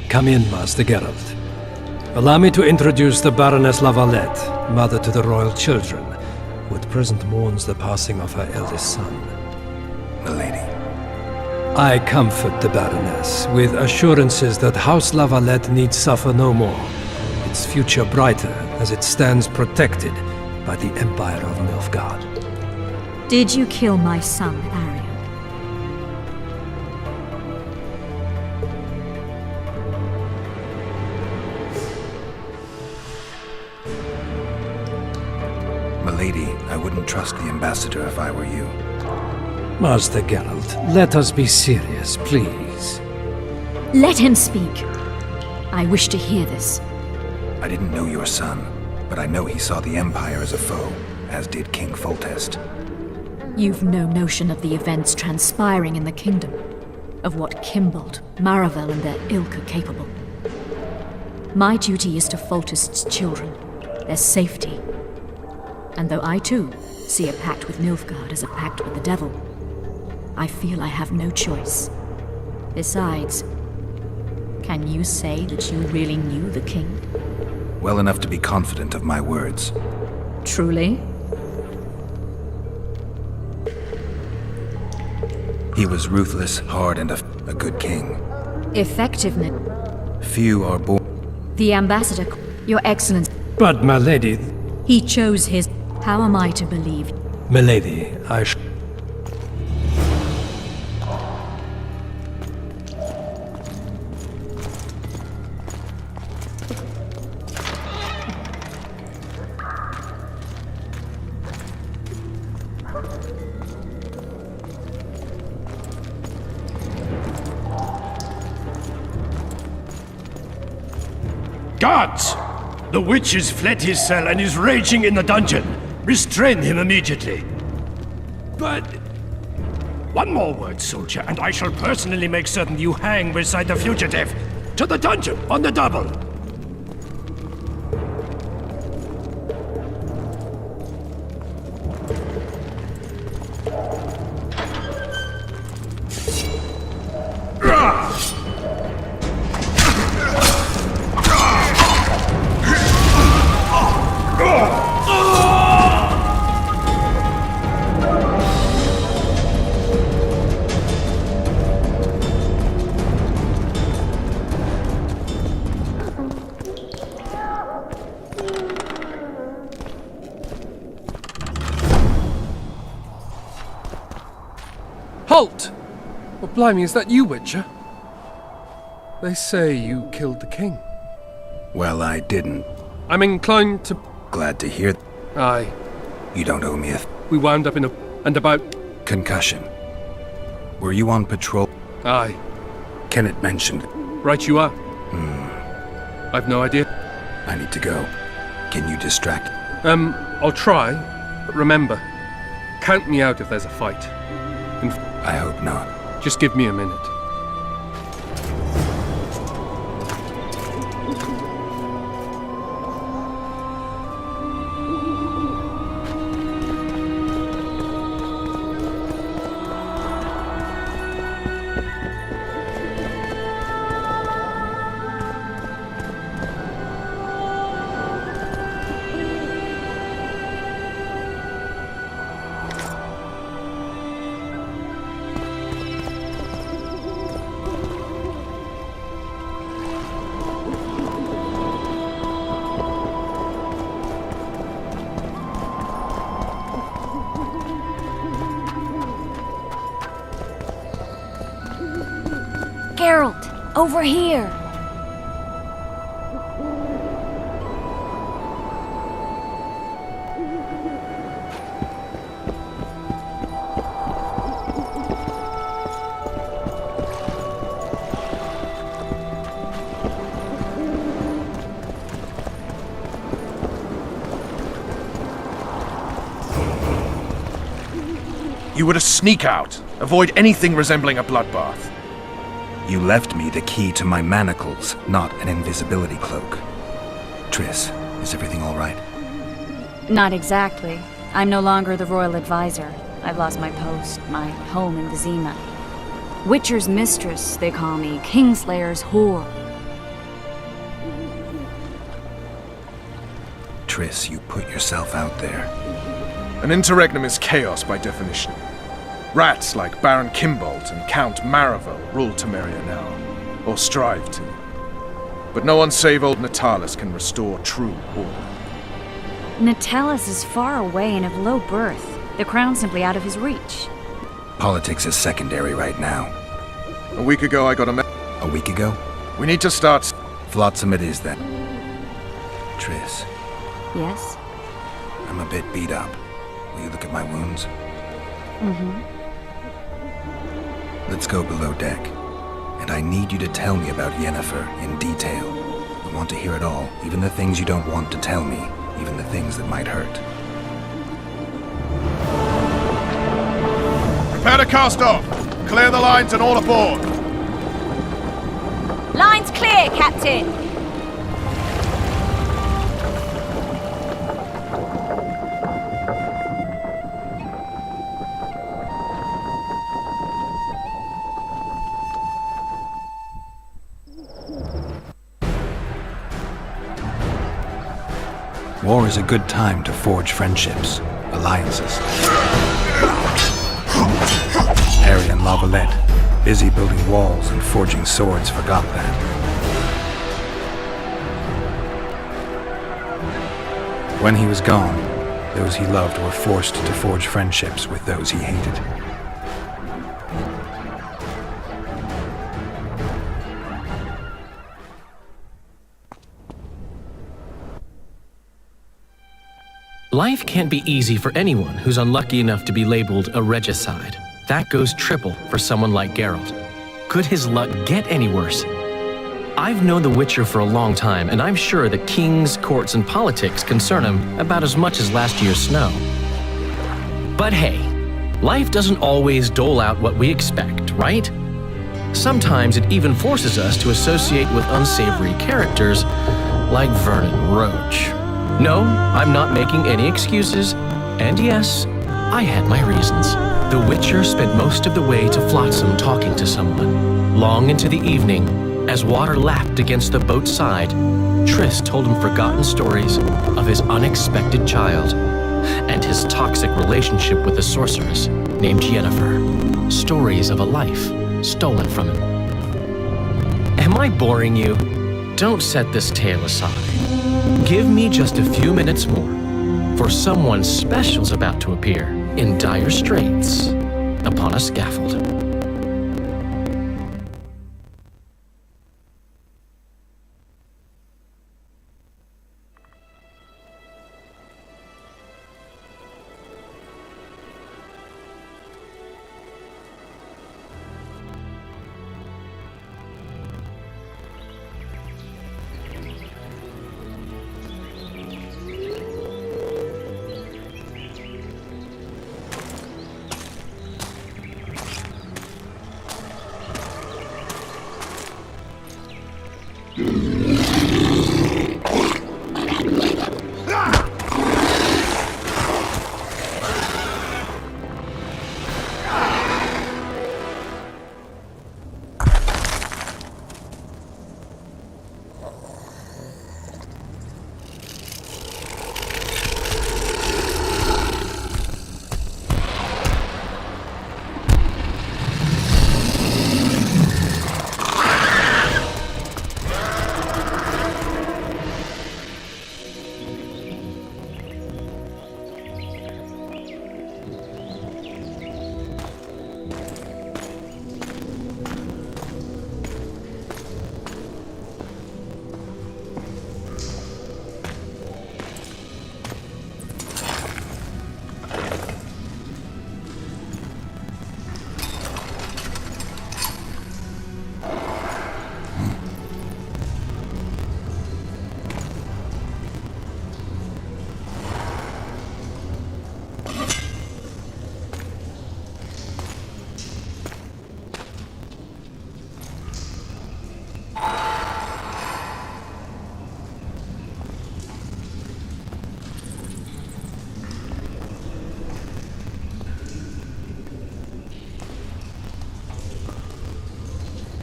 Come in, Master Geralt. Allow me to introduce the Baroness Lavalette, mother to the royal children, who at present mourns the passing of her eldest son. Milady. I comfort the Baroness with assurances that House Lavalette need suffer no more, its future brighter as it stands protected by the Empire of Nilfgaard. Did you kill my son, Arion? Milady, I wouldn't trust the ambassador if I were you. Master Geralt, let us be serious, please. Let him speak. I wish to hear this. I didn't know your son, but I know he saw the Empire as a foe, as did King Foltest. You've no notion of the events transpiring in the kingdom, of what Kimbold, Maravel and their ilk are capable. My duty is to Foltest's children, their safety. And though I too see a pact with Nilfgaard as a pact with the devil, I feel I have no choice. Besides, can you say that you really knew the king? Well enough to be confident of my words. Truly? He was ruthless, hard, and a good king. Effectiveness. Few are born. The ambassador, Your Excellency. But, my lady... He chose his... How am I to believe? Milady, Guards! The witch has fled his cell and is raging in the dungeon. Restrain him immediately. But... One more word, soldier, and I shall personally make certain you hang beside the fugitive. To the dungeon, on the double! Halt! Oh, blimey, is that you, Witcher? They say you killed the king. Well, I didn't. I'm inclined to... Glad to hear. Aye. You don't owe me a... We wound up in a... and about... Concussion. Were you on patrol? Aye. Kenneth mentioned. Right you are. I've no idea. I need to go. Can you distract? I'll try, but remember, count me out if there's a fight. I hope not. Just give me a minute. Geralt, over here! You were to sneak out. Avoid anything resembling a bloodbath. You left me the key to my manacles, not an invisibility cloak. Triss, is everything all right? Not exactly. I'm no longer the royal advisor. I've lost my post, my home in Vizima. Witcher's mistress, they call me. Kingslayer's whore. Triss, you put yourself out there. An interregnum is chaos by definition. Rats like Baron Kimbolt and Count Maravel rule Temeria now, or strive to. But no one save old Natalis can restore true order. Natalis is far away and of low birth. The crown's simply out of his reach. Politics is secondary right now. A week ago I got A week ago? We need to start... Flotsam it is then. Triss. Yes? I'm a bit beat up. Will you look at my wounds? Mm-hmm. Let's go below deck. And I need you to tell me about Yennefer in detail. I want to hear it all, even the things you don't want to tell me, even the things that might hurt. Prepare to cast off! Clear the lines and all aboard! Line's clear, Captain! War is a good time to forge friendships, alliances. Harry and Lavalette, busy building walls and forging swords, forgot that. When he was gone, those he loved were forced to forge friendships with those he hated. Life can't be easy for anyone who's unlucky enough to be labeled a regicide. That goes triple for someone like Geralt. Could his luck get any worse? I've known the Witcher for a long time, and I'm sure that kings, courts, and politics concern him about as much as last year's snow. But hey, life doesn't always dole out what we expect, right? Sometimes it even forces us to associate with unsavory characters like Vernon Roach. No, I'm not making any excuses, and yes, I had my reasons. The Witcher spent most of the way to Flotsam talking to someone. Long into the evening, as water lapped against the boat's side, Triss told him forgotten stories of his unexpected child and his toxic relationship with a sorceress named Yennefer. Stories of a life stolen from him. Am I boring you? Don't set this tale aside. Give me just a few minutes more, for someone special's about to appear in dire straits upon a scaffold.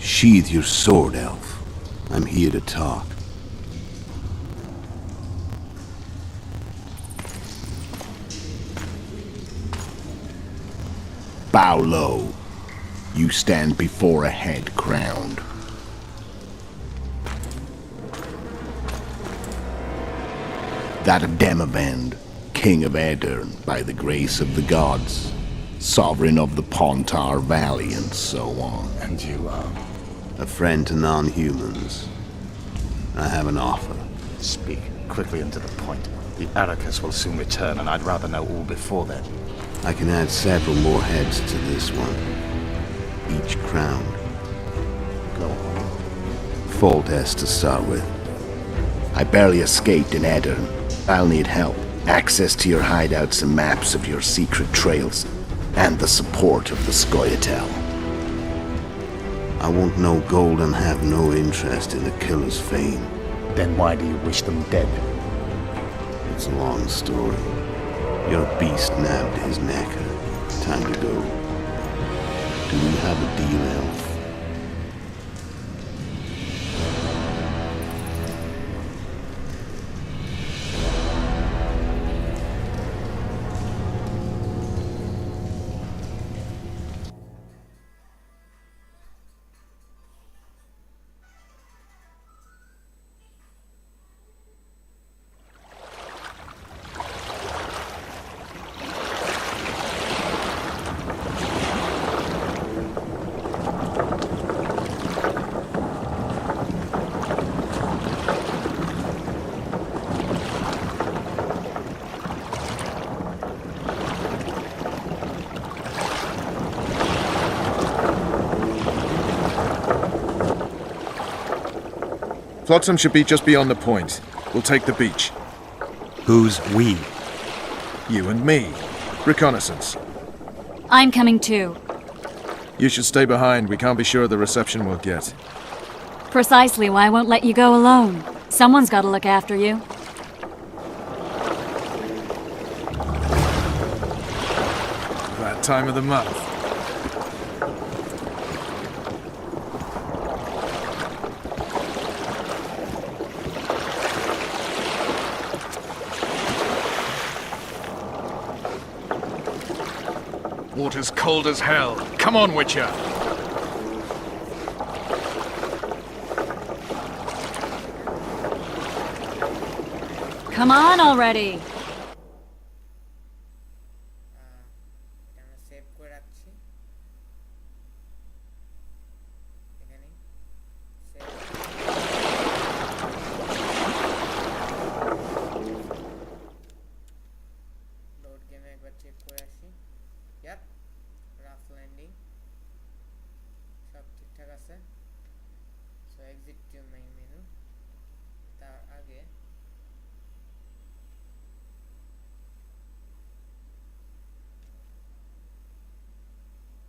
Sheathe your sword, Elf. I'm here to talk. Bow low. You stand before a head crowned. That of Demavend, King of Aedirn, by the grace of the gods, sovereign of the Pontar Valley, and so on. And you are? A friend to non-humans. I have an offer. Speak quickly and to the point. The Arrakis will soon return, and I'd rather know all before then. I can add several more heads to this one. Each crowned. Go on. Foltest to start with. I barely escaped in Aedirn. I'll need help. Access to your hideouts and maps of your secret trails. And the support of the Scoia'tael. I want no gold and have no interest in the killer's fame. Then why do you wish them dead? It's a long story. Your beast nabbed his necker. Time to go. Do we have a deal, Elf? Flotsam should be just beyond the point. We'll take the beach. Who's we? You and me. Reconnaissance. I'm coming too. You should stay behind. We can't be sure of the reception we'll get. Precisely why I won't let you go alone. Someone's got to look after you. That time of the month. Water's cold as hell. Come on, Witcher! Come on already! Save করে রাখছি এখানে load গেমে একবার check করে আসি yup rough landing সব ঠিকঠাক আছে সো এক্সিট টু মাই